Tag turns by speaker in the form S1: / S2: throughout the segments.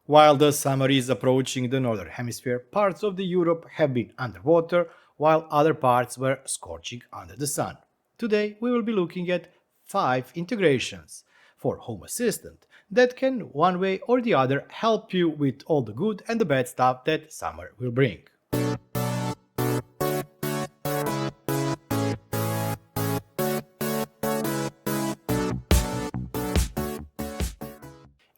S1: While the summer is approaching the northern hemisphere, parts of the Europe have been underwater, while other parts were scorching under the sun. Today we will be looking at 5 integrations for Home Assistant that can one way or the other help you with all the good and the bad stuff that summer will bring.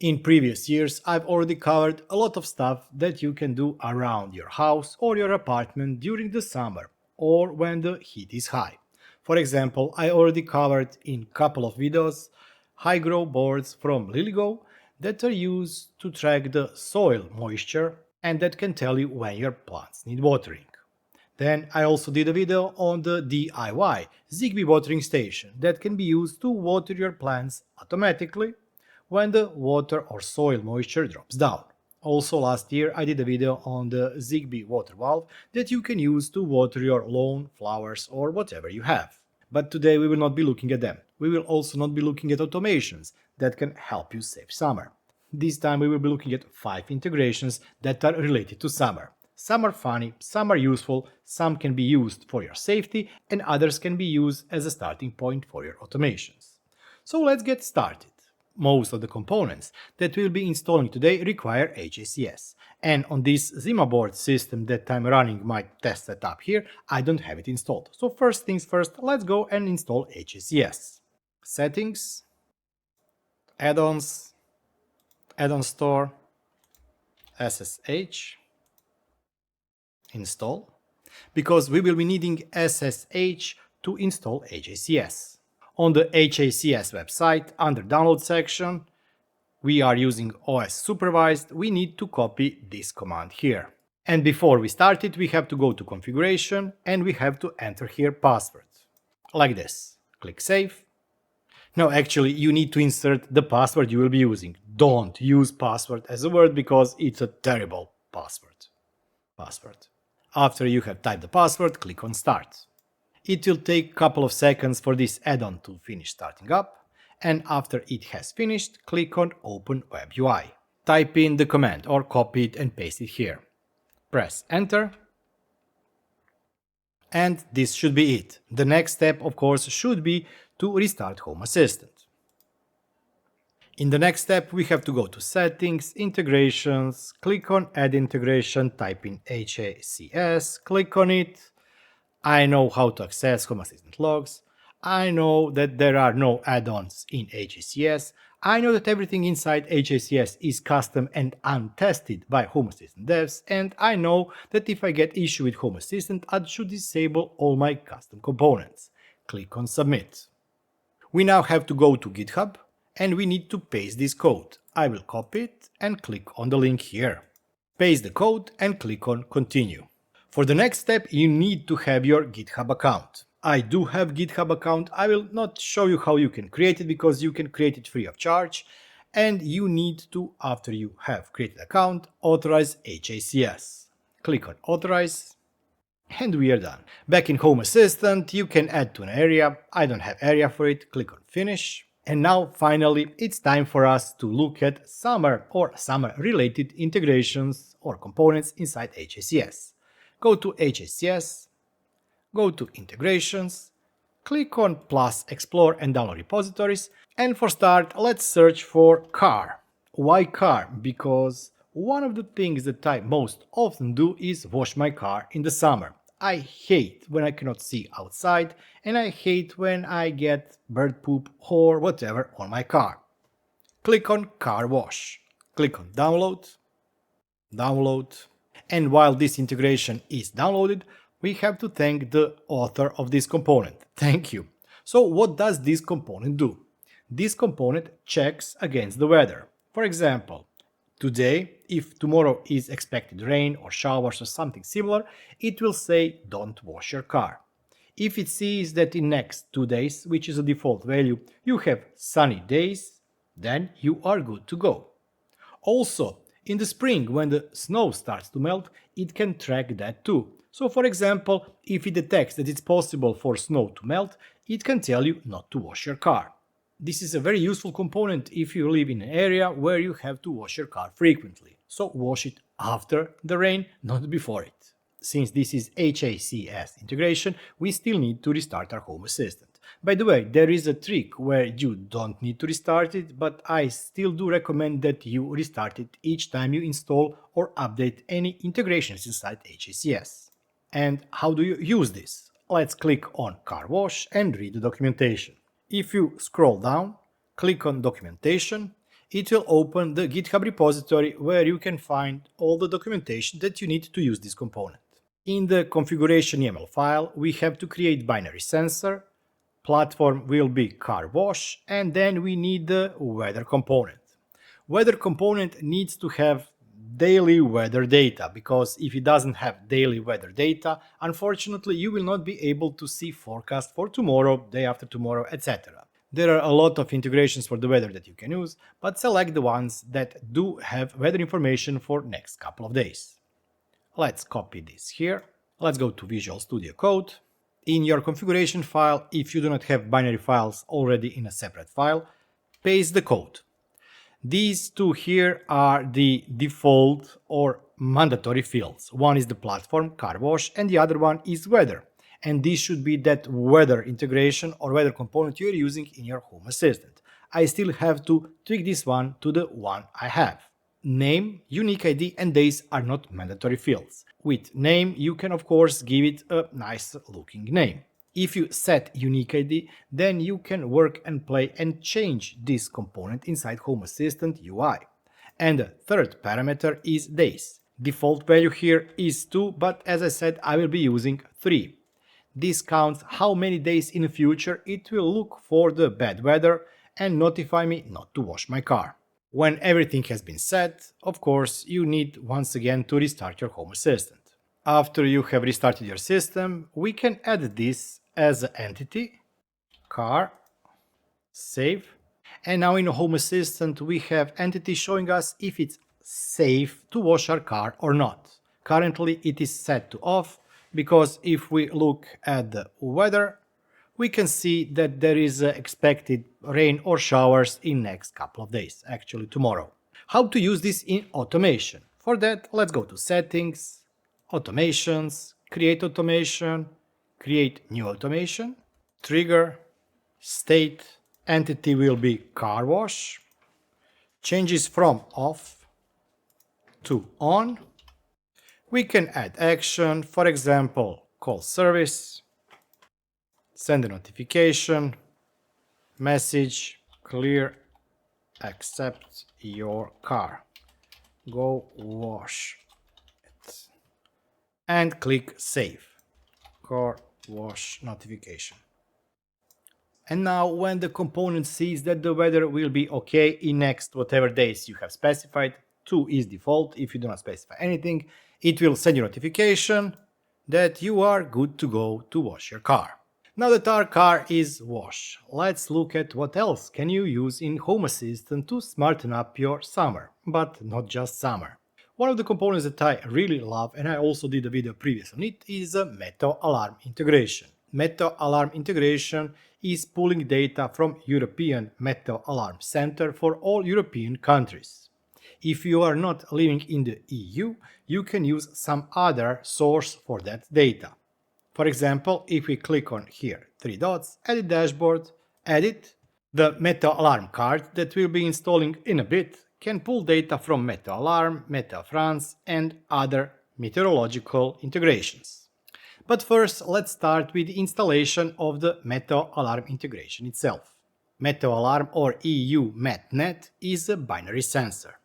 S1: In previous years, I've already covered a lot of stuff that you can do around your house or your apartment during the summer or when the heat is high. For example, I already covered in couple of videos high grow boards from LilyGo that are used to track the soil moisture and that can tell you when your plants need watering. Then I also did a video on the DIY Zigbee watering station that can be used to water your plants automatically when the water or soil moisture drops down. Also last year I did a video on the Zigbee water valve that you can use to water your lawn, flowers or whatever you have. But today we will not be looking at them. We will also not be looking at automations that can help you save summer. This time we will be looking at 5 integrations that are related to summer. Some are funny, some are useful, some can be used for your safety and others can be used as a starting point for your automations. So let's get started. Most of the components that we'll be installing today require HACS. And on this Zima board system that I'm running my test setup here, I don't have it installed. So first things first, let's go and install HACS. Settings, add-ons, add-on store, SSH, install, because we will be needing SSH to install HACS. On the HACS website, under download section, we are using OS supervised, we need to copy this command here. And before we start it, we have to go to configuration and we have to enter here password. Like this. Click save. No, actually, you need to insert the password you will be using. Don't use password as a word because it's a terrible password. After you have typed the password, click on start. It will take a couple of seconds for this add-on to finish starting up, and after it has finished, click on Open Web UI. Type in the command or copy it and paste it here. Press enter, and this should be it. The next step, of course, should be to restart Home Assistant. In the next step, we have to go to Settings, Integrations, click on Add Integration, type in HACS, click on it. I know how to access Home Assistant logs. I know that there are no add-ons in HACS. I know that everything inside HACS is custom and untested by Home Assistant devs, and I know that if I get issue with Home Assistant, I should disable all my custom components. Click on Submit. We now have to go to GitHub and we need to paste this code. I will copy it and click on the link here. Paste the code and click on Continue. For the next step, you need to have your GitHub account. I do have GitHub account. I will not show you how you can create it because you can create it free of charge. And you need to, after you have created account, authorize HACS. Click on Authorize. And we are done. Back in Home Assistant, you can add to an area. I don't have area for it. Click on Finish. And now, finally, it's time for us to look at summer or summer-related integrations or components inside HACS. Go to HACS, go to Integrations, click on plus Explore and Download Repositories, and for start, let's search for car. Why car? Because one of the things that I most often do is wash my car in the summer. I hate when I cannot see outside, and I hate when I get bird poop or whatever on my car. Click on Car Wash. Click on Download, Download. And while this integration is downloaded, we have to thank the author of this component. Thank you. So what does this component do? This component checks against the weather. For example, today, if tomorrow is expected rain or showers or something similar, it will say don't wash your car. If it sees that in next 2 days, which is a default value, you have sunny days, then you are good to go. Also, in the spring, when the snow starts to melt, it can track that too. So for example, if it detects that it's possible for snow to melt, it can tell you not to wash your car. This is a very useful component if you live in an area where you have to wash your car frequently. So wash it after the rain, not before it. Since this is HACS integration, we still need to restart our Home Assistant. By the way, there is a trick where you don't need to restart it, but I still do recommend that you restart it each time you install or update any integrations inside HACS. And how do you use this? Let's click on Car Wash and read the documentation. If you scroll down, click on Documentation, it will open the GitHub repository where you can find all the documentation that you need to use this component. In the configuration YAML file, we have to create binary sensor, platform will be Car Wash, and then we need the weather component. Weather component needs to have daily weather data, because if it doesn't have daily weather data, unfortunately you will not be able to see forecast for tomorrow, day after tomorrow, etc. There are a lot of integrations for the weather that you can use, but select the ones that do have weather information for next couple of days. Let's copy this here. Let's go to Visual Studio Code. In your configuration file, if you do not have binary files already in a separate file, paste the code. These two here are the default or mandatory fields. One is the platform, Car Wash, and the other one is weather. And this should be that weather integration or weather component you're using in your Home Assistant. I still have to tweak this one to the one I have. Name, unique ID, and days are not mandatory fields. With name, you can of course give it a nice looking name. If you set unique ID, then you can work and play and change this component inside Home Assistant UI. And the third parameter is days. Default value here is 2, but as I said, I will be using 3. This counts how many days in the future it will look for the bad weather and notify me not to wash my car. When everything has been set, of course, you need once again to restart your Home Assistant. After you have restarted your system, we can add this as an entity, car, save, and now in Home Assistant we have entity showing us if it's safe to wash our car or not. Currently it is set to off, because if we look at the weather, we can see that there is expected rain or showers in next couple of days, actually tomorrow. How to use this in automation? For that, let's go to Settings, Automations, Create Automation, Create New Automation, Trigger, State, Entity will be Car Wash, changes from off to on. We can add action, for example, call service, send a notification, message, clear, accept your car, go wash it, and click save, car wash notification. And now when the component sees that the weather will be okay in next whatever days you have specified, 2 is default, if you do not specify anything, it will send you notification that you are good to go to wash your car. Now that our car is washed, let's look at what else can you use in Home Assistant to smarten up your summer, but not just summer. One of the components that I really love, and I also did a video previous on it, is a Meteoalarm integration. Meteoalarm integration is pulling data from European Meteoalarm Center for all European countries. If you are not living in the EU, you can use some other source for that data. For example, if we click on here, 3 dots, edit dashboard, edit, the Meteoalarm card that we'll be installing in a bit can pull data from Meteoalarm, Meteofrance, and other meteorological integrations. But first, let's start with the installation of the Meteoalarm integration itself. Meteoalarm or EU MetNet is a binary sensor,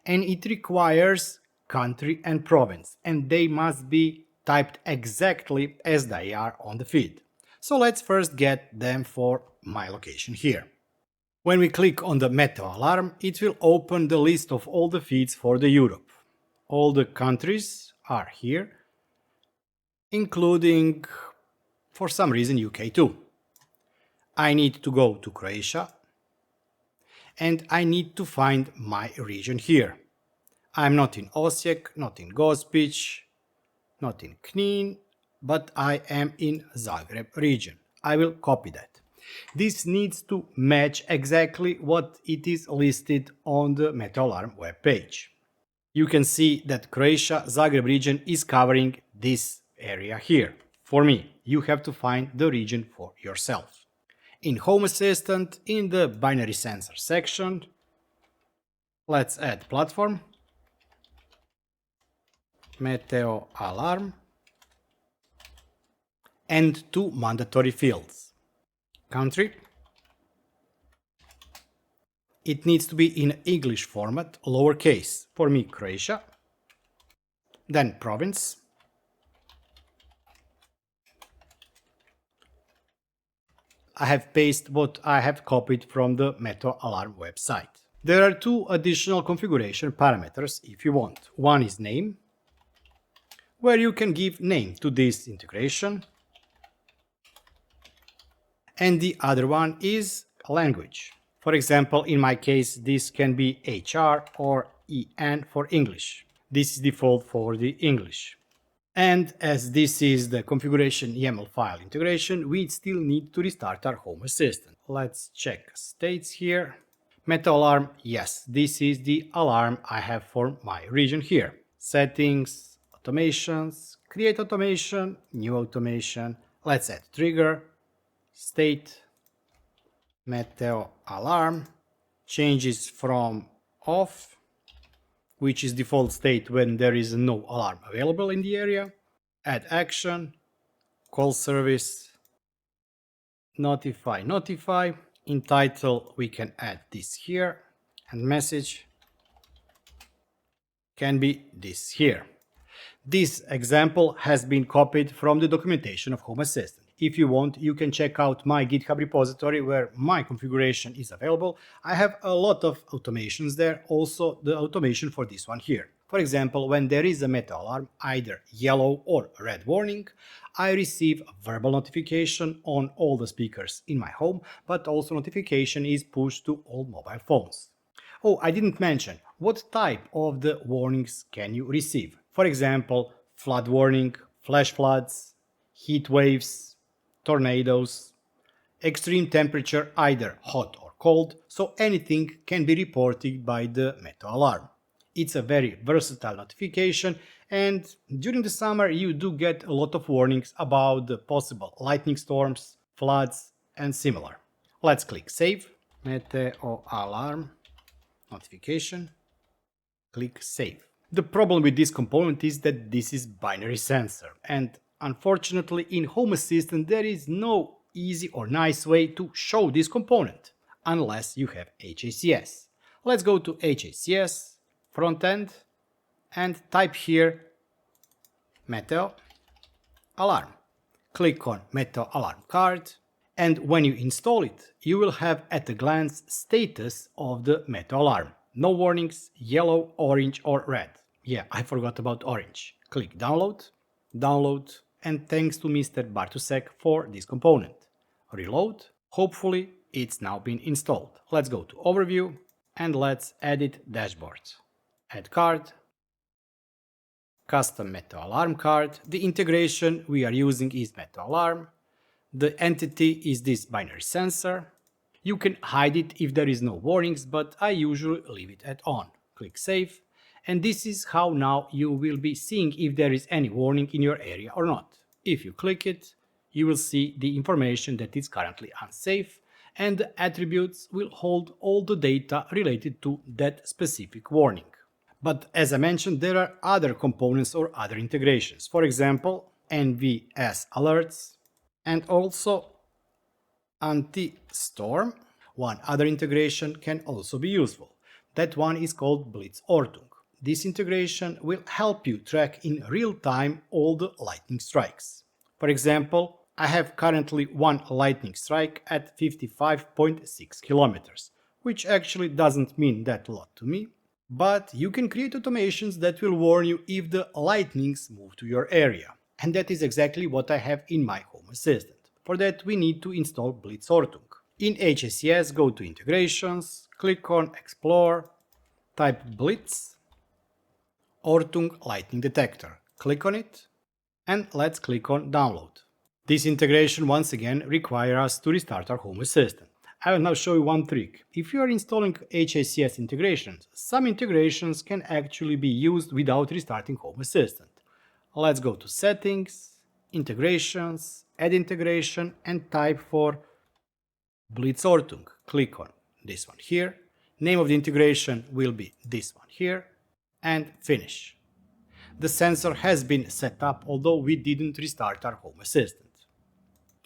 S1: and it requires country and province, and they must be typed exactly as they are on the feed. So let's first get them for my location here. When we click on the Meteoalarm, it will open the list of all the feeds for the Europe. All the countries are here, including, for some reason, UK too. I need to go to Croatia, and I need to find my region here. I'm not in Osijek, not in Gospić, not in Knin, but I am in Zagreb region. I will copy that. This needs to match exactly what it is listed on the Meteoalarm webpage. You can see that Croatia Zagreb region is covering this area here. For me, you have to find the region for yourself. In Home Assistant, in the binary sensor section, let's add platform, Meteoalarm, and two mandatory fields. Country. It needs to be in English format, lowercase, for me Croatia. Then province. I have pasted what I have copied from the Meteoalarm website. There are two additional configuration parameters if you want. One is name, where you can give name to this integration. And the other one is language. For example, in my case, this can be HR or EN for English. This is default for the English. And as this is the configuration YAML file integration, we still need to restart our Home Assistant. Let's check states here. Meteoalarm, yes, this is the alarm I have for my region here. Settings, automations, create automation, new automation. Let's add trigger, state, Meteoalarm, changes from off, which is default state when there is no alarm available in the area, add action, call service, notify. In title we can add this here, and message can be this here. This example has been copied from the documentation of Home Assistant. If you want, you can check out my GitHub repository where my configuration is available. I have a lot of automations there, also the automation for this one here. For example, when there is a Meteoalarm, either yellow or red warning, I receive a verbal notification on all the speakers in my home, but also notification is pushed to all mobile phones. Oh, I didn't mention, what type of the warnings can you receive? For example, flood warning, flash floods, heat waves, tornadoes, extreme temperature, either hot or cold, so anything can be reported by the Meteoalarm. It's a very versatile notification, and during the summer you do get a lot of warnings about the possible lightning storms, floods, and similar. Let's click Save. Meteoalarm notification. Click Save. The problem with this component is that this is binary sensor, and unfortunately in Home Assistant there is no easy or nice way to show this component, unless you have HACS. Let's go to HACS, Frontend, and type here Meteoalarm. Click on Meteoalarm Card, and when you install it, you will have at a glance status of the Meteoalarm. No warnings, yellow, orange or red. Yeah, I forgot about orange. Click Download, Download, and thanks to Mr. Bartusek for this component. Reload. Hopefully it's now been installed. Let's go to Overview and let's edit Dashboard. Add card, custom Meteoalarm card. The integration we are using is Meteoalarm. The entity is this binary sensor. You can hide it if there is no warnings, but I usually leave it at on. Click Save, and this is how now you will be seeing if there is any warning in your area or not. If you click it, you will see the information that is currently unsafe, and the attributes will hold all the data related to that specific warning. But as I mentioned, there are other components or other integrations. For example, NWSAlerts and also Antistorm. One other integration can also be useful. That one is called Blitzortung. This integration will help you track in real time all the lightning strikes. For example, I have currently one lightning strike at 55.6 kilometers, which actually doesn't mean that a lot to me. But you can create automations that will warn you if the lightnings move to your area. And that is exactly what I have in my Home Assistant. For that we need to install Blitzortung. In HACS, go to Integrations, click on Explore, type Blitz, Ortung Lightning Detector. Click on it, and let's click on Download. This integration once again requires us to restart our Home Assistant. I will now show you one trick. If you are installing HACS integrations, some integrations can actually be used without restarting Home Assistant. Let's go to Settings, Integrations, Add Integration, and type for Blitzortung. Click on this one here. Name of the integration will be this one here, and finish. The sensor has been set up, although we didn't restart our Home Assistant.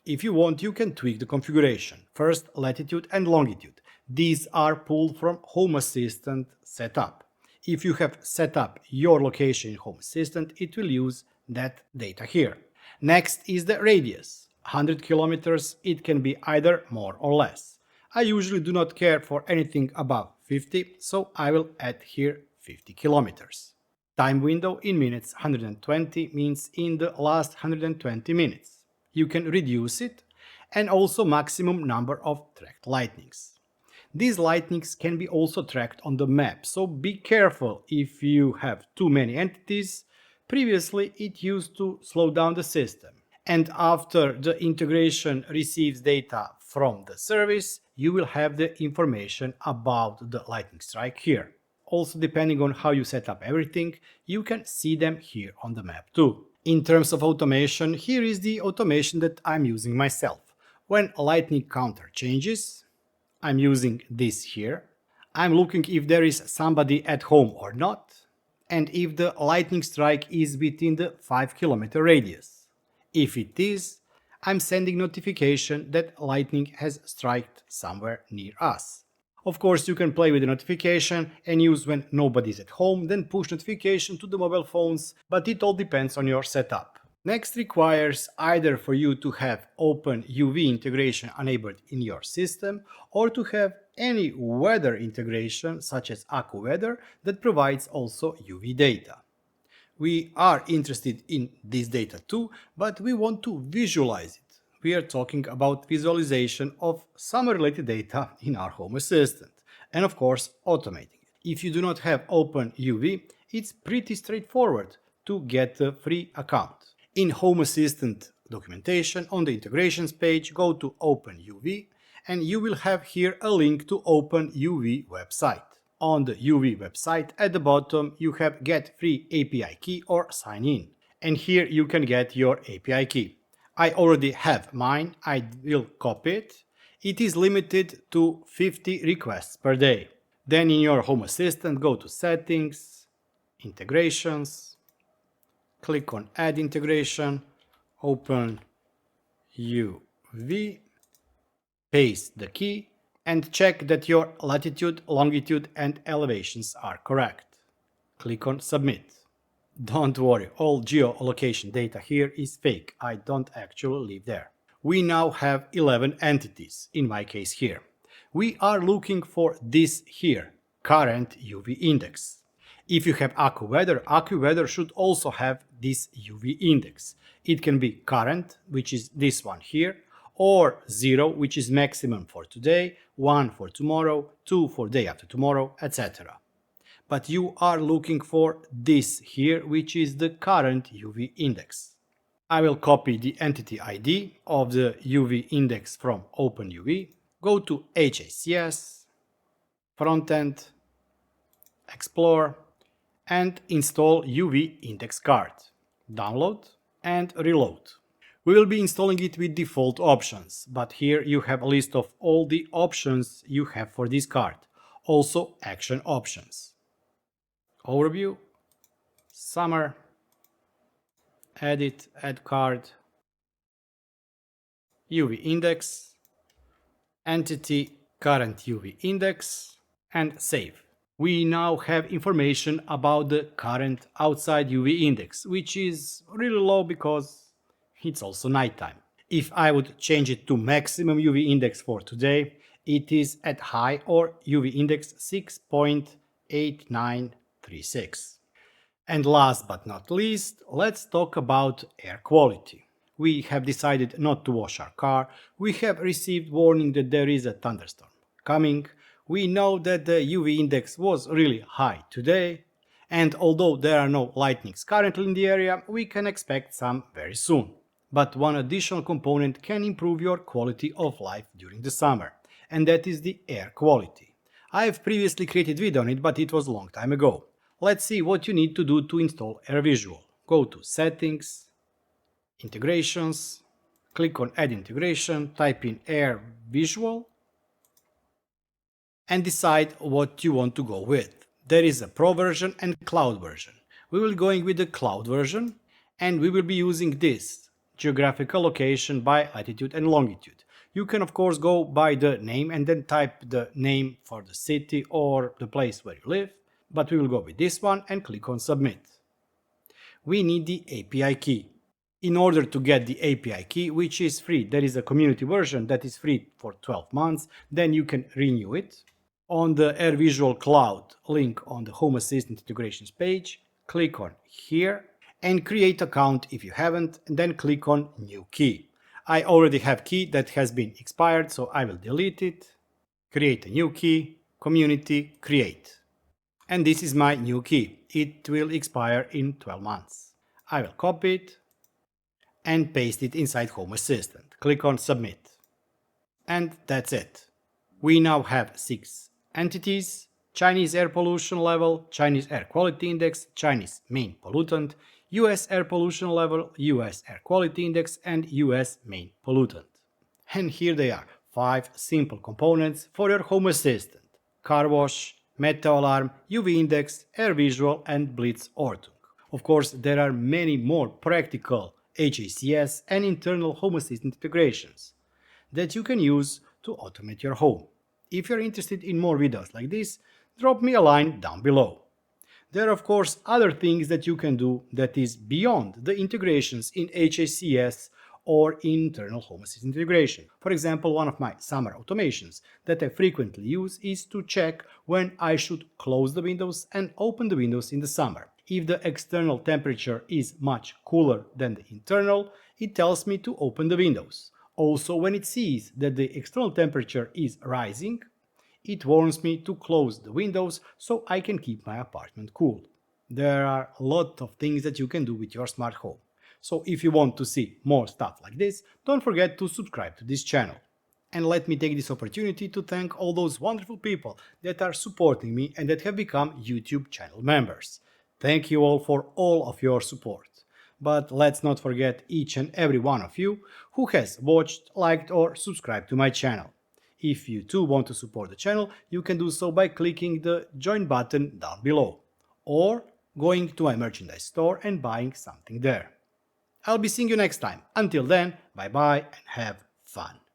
S1: If you want, you can tweak the configuration. First, latitude and longitude. These are pulled from Home Assistant setup. If you have set up your location in Home Assistant, it will use that data here. Next is the radius. 100 kilometers, it can be either more or less. I usually do not care for anything above 50, so I will add here 50 kilometers. Time window in minutes, 120 means in the last 120 minutes. You can reduce it, and also maximum number of tracked lightnings. These lightnings can be also tracked on the map, so be careful if you have too many entities. Previously it used to slow down the system, and after the integration receives data from the service, you will have the information about the lightning strike here. Also, depending on how you set up everything, you can see them here on the map too. In terms of automation, here is the automation that I'm using myself. When lightning counter changes, I'm using this here. I'm looking if there is somebody at home or not, and if the lightning strike is within the 5-kilometer radius. If it is, I'm sending notification that lightning has struck somewhere near us. Of course, you can play with the notification and use when nobody's at home, then push notification to the mobile phones, but it all depends on your setup. Next requires either for you to have OpenUV integration enabled in your system, or to have any weather integration such as AccuWeather that provides also UV data. We are interested in this data too, but we want to visualize it. We are talking about visualization of some related data in our Home Assistant, and of course automating it. If you do not have OpenUV, it's pretty straightforward to get a free account. In Home Assistant documentation, on the integrations page, go to OpenUV, and you will have here a link to OpenUV website. On the UV website at the bottom you have get free API key or sign in, and here you can get your API key. I already have mine, I will copy it. It is limited to 50 requests per day. Then in your Home Assistant go to Settings, Integrations, click on Add Integration, open UV, paste the key, and check that your latitude, longitude and elevations are correct. Click on Submit. Don't worry, all geolocation data here is fake. I don't actually live there. We now have 11 entities, in my case here. We are looking for this here, current UV index. If you have AccuWeather, AccuWeather should also have this UV index. It can be current, which is this one here, or 0, which is maximum for today, 1 for tomorrow, 2 for day after tomorrow, etc. But you are looking for this here, which is the current UV index. I will copy the entity ID of the UV index from OpenUV, go to HACS, Frontend, Explore, and install UV Index Card. Download and reload. We will be installing it with default options, but here you have a list of all the options you have for this card, also action options. Overview, Summer, Edit, Add Card, UV Index, Entity, Current UV Index, and Save. We now have information about the current outside UV index, which is really low because it's also nighttime. If I would change it to maximum UV index for today, it is at high or UV index 6.8936. And last but not least, let's talk about air quality. We have decided not to wash our car. We have received warning that there is a thunderstorm coming. We know that the UV index was really high today, and although there are no lightnings currently in the area, we can expect some very soon. But one additional component can improve your quality of life during the summer, and that is the air quality. I have previously created video on it, but it was a long time ago. Let's see what you need to do to install AirVisual. Go to Settings, Integrations, click on Add Integration, type in AirVisual, and decide what you want to go with. There is a Pro version and Cloud version. We will be going with the Cloud version, and we will be using this geographical location by latitude and longitude. You can of course go by the name and then type the name for the city or the place where you live, but we will go with this one and click on Submit. We need the API key. In order to get the API key, which is free, there is a community version that is free for 12 months, then you can renew it. On the AirVisual Cloud link on the Home Assistant integrations page, click on here and create account if you haven't, and then click on New Key. I already have key that has been expired, so I will delete it. Create a new key, Community, Create. And this is my new key. It will expire in 12 months. I will copy it and paste it inside Home Assistant. Click on Submit. And that's it. We now have 6 entities: Chinese air pollution level, Chinese air quality index, Chinese main pollutant, US air pollution level, US air quality index, and US main pollutant. And here they are, 5 simple components for your Home Assistant: car wash, Meteoalarm, UV index, AirVisual, and Blitzortung. Of course, there are many more practical HACS and internal Home Assistant integrations that you can use to automate your home. If you're interested in more videos like this, drop me a line down below. There are of course other things that you can do that is beyond the integrations in HACS or internal Home Assistant integration. For example, one of my summer automations that I frequently use is to check when I should close the windows and open the windows in the summer. If the external temperature is much cooler than the internal, it tells me to open the windows. Also, when it sees that the external temperature is rising, it warns me to close the windows so I can keep my apartment cool. There are a lot of things that you can do with your smart home. So if you want to see more stuff like this, don't forget to subscribe to this channel. And let me take this opportunity to thank all those wonderful people that are supporting me and that have become YouTube channel members. Thank you all for all of your support. But let's not forget each and every one of you who has watched, liked, or subscribed to my channel. If you too want to support the channel, you can do so by clicking the join button down below, or going to my merchandise store and buying something there. I'll be seeing you next time. Until then, bye bye and have fun.